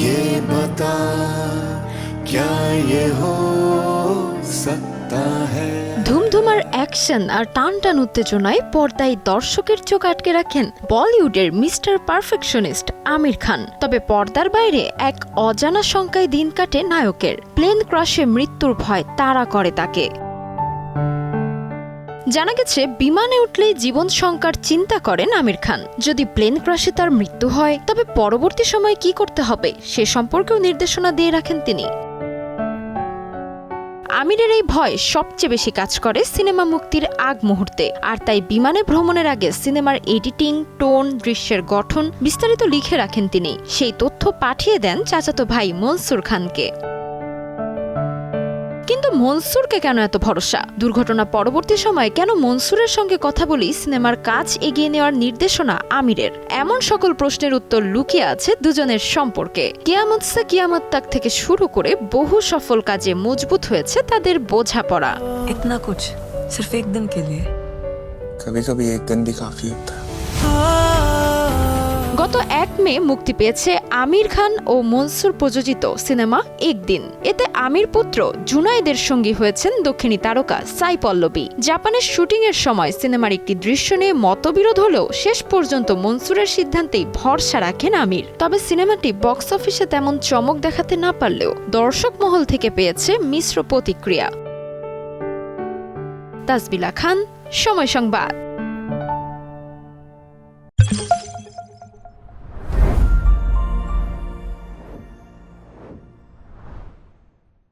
ये बता क्या ये हो सकता है। ধুমধুমার অ্যাকশন আর টানটান উত্তেজনায় পর্দায় দর্শকের চোখ আটকে রাখেন বলিউডের মিস্টার পারফেকশনিস্ট আমির খান। তবে পর্দার বাইরে এক অজানা শঙ্কায় দিন কাটে নায়কের। প্লেন ক্রাশে মৃত্যুর ভয় তাড়া করে তাকে। জানা গেছে বিমানে উঠলেই জীবন শঙ্কার চিন্তা করেন আমির খান। যদি প্লেন ক্রাশে তার মৃত্যু হয় তবে পরবর্তী সময়ে কি করতে হবে সে সম্পর্কেও নির্দেশনা দিয়ে রাখেন তিনি। আমিরের এই ভয় সবচেয়ে বেশি কাজ করে সিনেমা মুক্তির আগ মুহূর্তে, আর তাই বিমানে ভ্রমণের আগে সিনেমার এডিটিং, টোন, দৃশ্যের গঠন বিস্তারিত লিখে রাখেন তিনি। সেই তথ্য পাঠিয়ে দেন চাচাতো ভাই মনসুর খানকে। কিন্তু মনসুরকে কেন এত ভরসা? দুর্ঘটনা পরবর্তী সময়ে কেন মনসুরের সঙ্গে কথা বলি সিনেমার কাজ এগিয়ে নেওয়ার নির্দেশনা আমিরের? এমন সকল প্রশ্নের উত্তর লুকিয়ে আছে দুজনের সম্পর্কে। কিয়ামত সে কিয়ামত তাক থেকে শুরু করে বহু সফল কাজে মজবুত হয়েছে তাদের বোঝাপড়া। इतना कुछ सिर्फ एक दिन के लिए। कभी-कभी एक दिन भी काफी होता है। গত 1 মে মুক্তি পেয়েছে আমির খান ও মনসুর প্রযোজিত সিনেমা একদিন। এতে আমির পুত্র জুনায়েদের সঙ্গী হয়েছেন দক্ষিণী তারকা সাই পল্লবী। জাপানের শুটিং এর সময় সিনেমার একটি দৃশ্য নিয়ে মতবিরোধ হলেও শেষ পর্যন্ত মনসুরের সিদ্ধান্তেই ভরসা রাখেন আমির। তবে সিনেমাটি বক্স অফিসে তেমন চমক দেখাতে না পারলেও দর্শক মহল থেকে পেয়েছে মিশ্র প্রতিক্রিয়া। তাসবিলা খান, সময় সংবাদ।